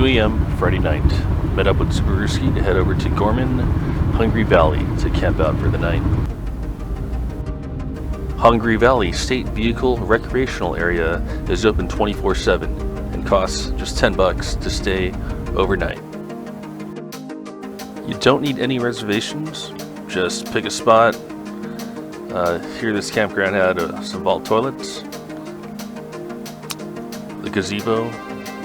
A.m. Friday night. Met up with Subaru to head over to Gorman, Hungry Valley to camp out for the night. Hungry Valley State Vehicle Recreational Area is open 24/7 and costs just $10 to stay overnight. You don't need any reservations, just pick a spot. Here this campground had some vault toilets, the gazebo,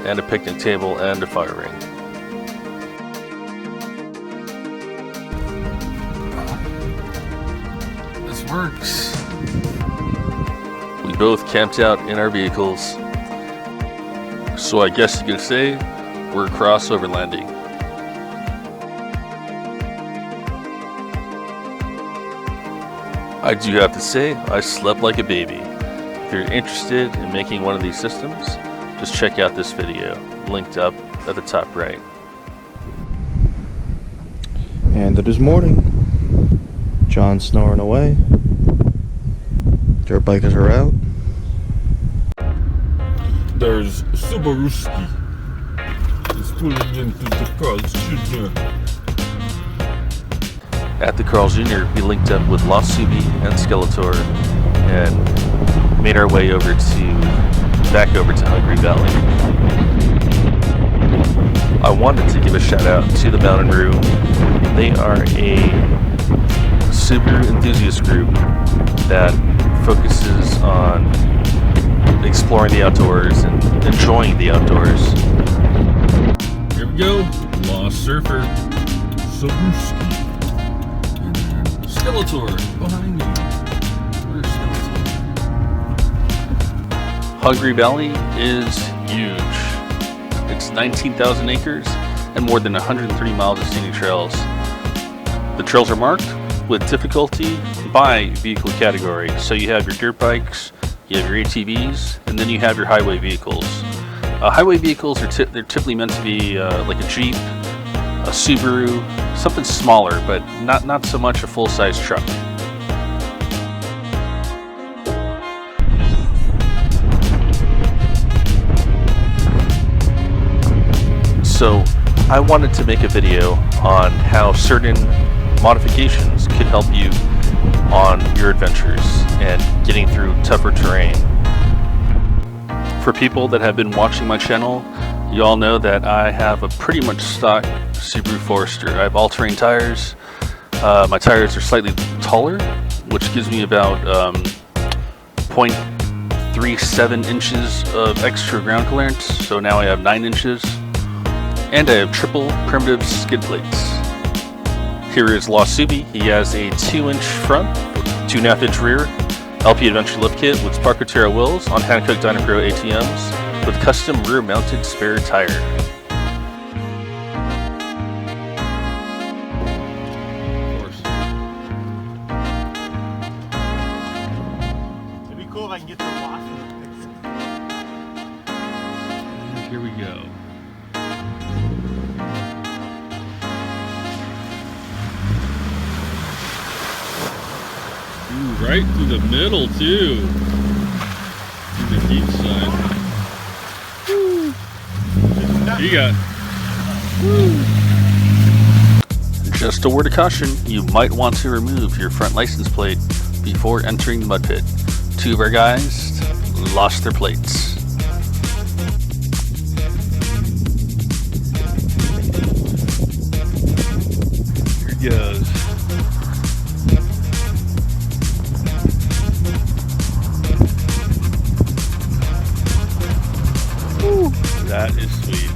and a picnic table and a fire ring. This works. We both camped out in our vehicles, so I guess you could say we're crossover landing. I do have to say, I slept like a baby. If you're interested in making one of these systems, just check out this video, linked up at the top right. And it is morning. John's snoring away. Dirt bikers are out. There's Subaru. He's pulling into the Carl's Jr. At the Carl's Jr., we linked up with LostSubie and Skeletor and made our way back over to Hungry Valley. I wanted to give a shout out to the MtnRoo. They are a Subaru enthusiast group that focuses on exploring the outdoors and enjoying the outdoors. Here we go, Lost Surfer, Subaru, and Skeletor behind me. Where's Skeletor? Hungry Valley is huge. It's 19,000 acres and more than 130 miles of scenic trails. The trails are marked with difficulty by vehicle category. So you have your dirt bikes, you have your ATVs, and then you have your highway vehicles. Highway vehicles are they're typically meant to be like a Jeep, a Subaru, something smaller, but not so much a full-size truck. So I wanted to make a video on how certain modifications could help you on your adventures and getting through tougher terrain. For people that have been watching my channel, you all know that I have a pretty much stock Subaru Forester. I have all-terrain tires. My tires are slightly taller, which gives me about 0.37 inches of extra ground clearance. So now I have 9 inches. And I have triple primitive skid plates. Here is LostSubie. He has a 2-inch front, 2.5-inch rear, LP Adventure lift kit with Sparkotera wheels on Hankook Dynapro ATMs with custom rear-mounted spare tire. I can get the box in the picture. And here we go. Ooh, right through the middle too. Through the deep side. Woo. You got. Woo. Just a word of caution, you might want to remove your front license plate before entering the mud pit. 2 of our guys lost their plates. Here it goes. Woo. That is sweet.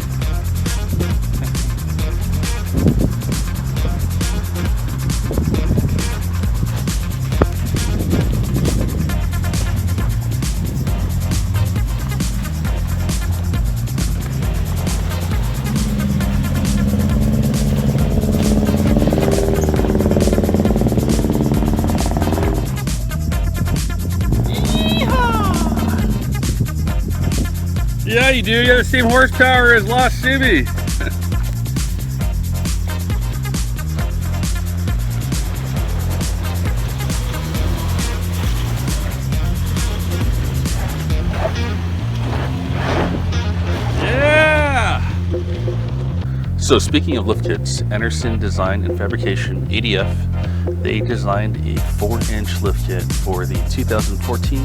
Yeah, you do. You have the same horsepower as LostSubie. Yeah! So speaking of lift kits, Anderson Design and Fabrication, ADF, they designed a 4-inch lift kit for the 2014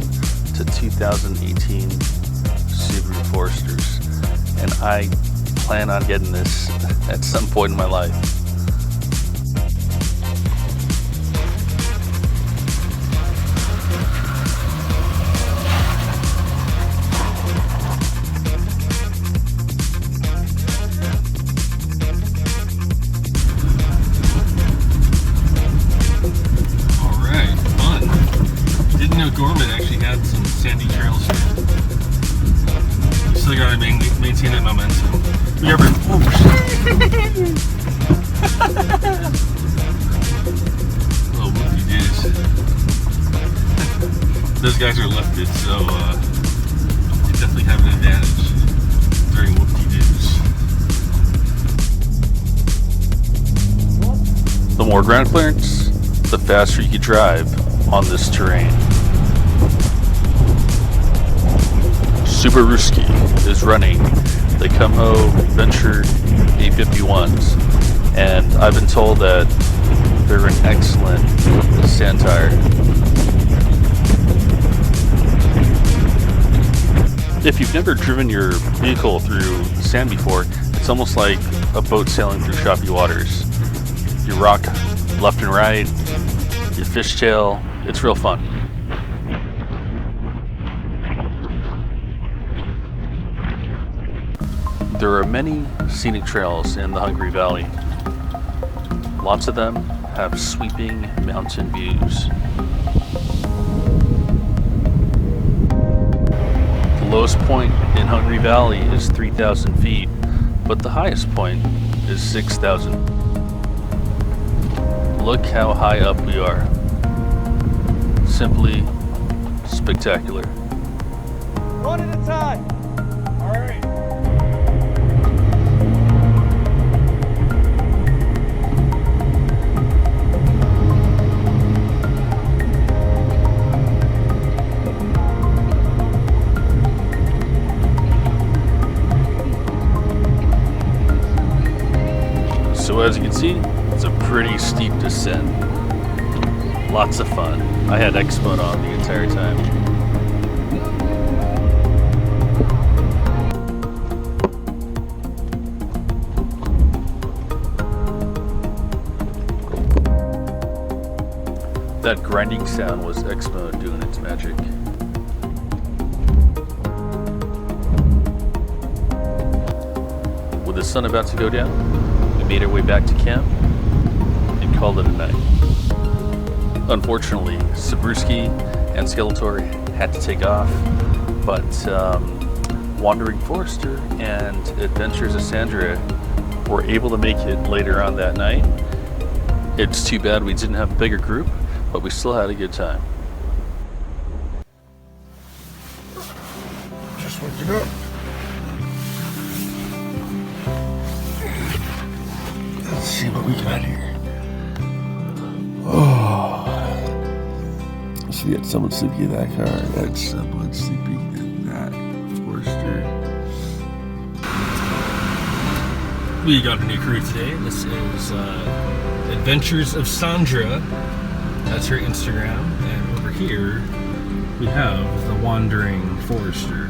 to 2018 Subaru Foresters, and I plan on getting this at some point in my life. Alright, fun. Didn't know Gorman actually had some sandy trails here. Still gotta maintain that momentum. We ever. Oh, oh, whoopie doos. Those guys are lifted, so they definitely have an advantage during whoopie doos. The more ground clearance, the faster you can drive on this terrain. Subaru is running the Kumho Venture 851s, and I've been told that they're an excellent sand tire. If you've never driven your vehicle through sand before, it's almost like a boat sailing through choppy waters. You rock left and right, you fishtail, it's real fun. There are many scenic trails in the Hungry Valley. Lots of them have sweeping mountain views. The lowest point in Hungry Valley is 3,000 feet, but the highest point is 6,000. Look how high up we are. Simply spectacular. One at a time. All right. So as you can see, it's a pretty steep descent. Lots of fun. I had X mode on the entire time. That grinding sound was X mode doing its magic. With the sun about to go down, we made our way back to camp and called it a night. Unfortunately, Subaru and Skeletor had to take off, but Wandering Forester and Adventures of Sandra were able to make it later on that night. It's too bad we didn't have a bigger group, but we still had a good time. Let's see what we got here. Oh, so we got someone sleeping in that car. That's someone sleeping in that Forester. We got a new crew today. This is Adventures of Sandra. That's her Instagram. And over here we have the Wandering Forester.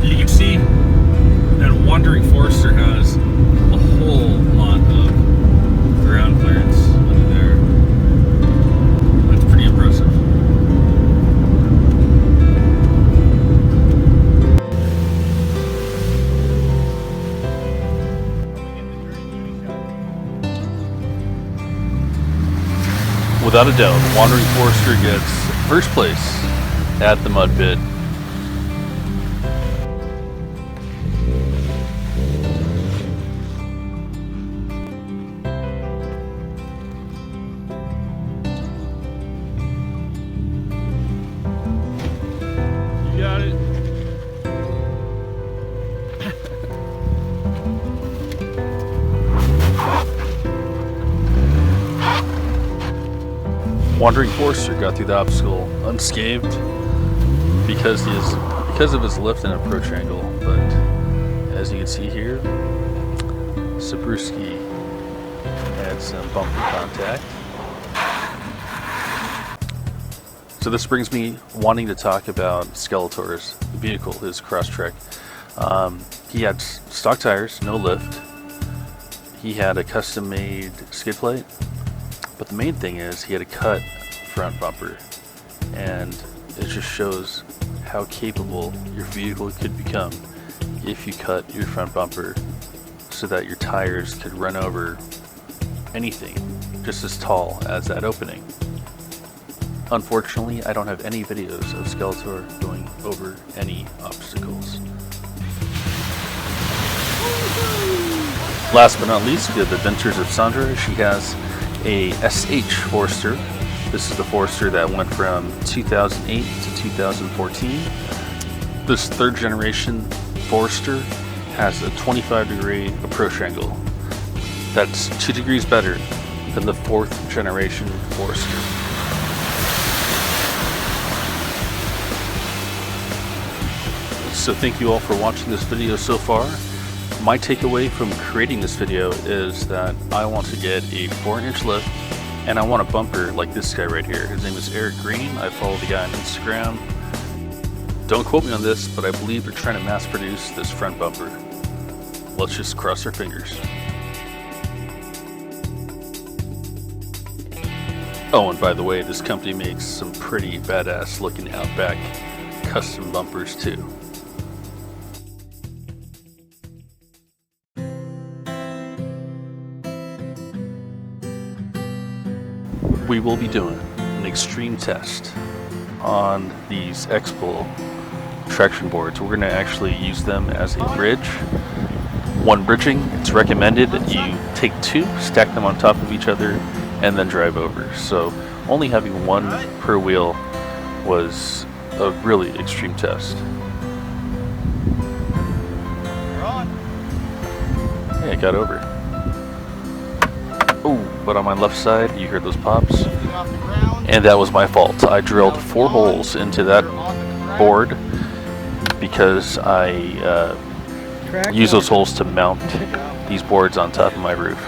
You can see that Wandering Forester has a whole lot of ground clearance under there. That's pretty impressive. Without a doubt, Wandering Forester gets first place at the mud pit. You got it. Wandering Forester got through the obstacle unscathed because of his lift and approach angle. But as you can see here, Subaru had some bumper contact. So this brings me wanting to talk about Skeletor's vehicle, his Crosstrek. He had stock tires, no lift. He had a custom-made skid plate. But the main thing is he had a cut front bumper, and it just shows how capable your vehicle could become if you cut your front bumper so that your tires could run over anything just as tall as that opening. Unfortunately, I don't have any videos of Skeletor going over any obstacles. Last but not least, we have the Adventures of Sandra. She has a SH Forester. This is the Forester that went from 2008 to 2014. This third generation Forester has a 25-degree approach angle. That's 2 degrees better than the 4th generation Forester. So thank you all for watching this video so far. My takeaway from creating this video is that I want to get a 4-inch lift, and I want a bumper like this guy right here. His name is Eric Green. I follow the guy on Instagram. Don't quote me on this, but I believe they're trying to mass produce this front bumper. Let's just cross our fingers. Oh, and by the way, this company makes some pretty badass looking Outback custom bumpers too. We will be doing an extreme test on these X-Pull traction boards. We're going to actually use them as a bridge. One bridging, it's recommended that you take 2, stack them on top of each other, and then drive over. So only having 1 per wheel was a really extreme test. You're on. Hey, I got over. Oh, but on my left side, you heard those pops. Off the ground. And that was my fault. I drilled 4 holes into that board because I use those holes to mount these boards on top of my roof.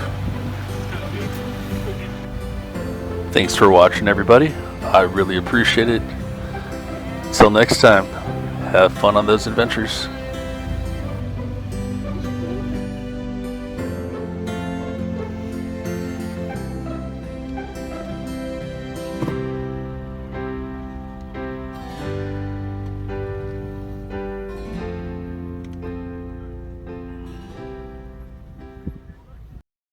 Thanks for watching, everybody. I really appreciate it. Till next time, have fun on those adventures.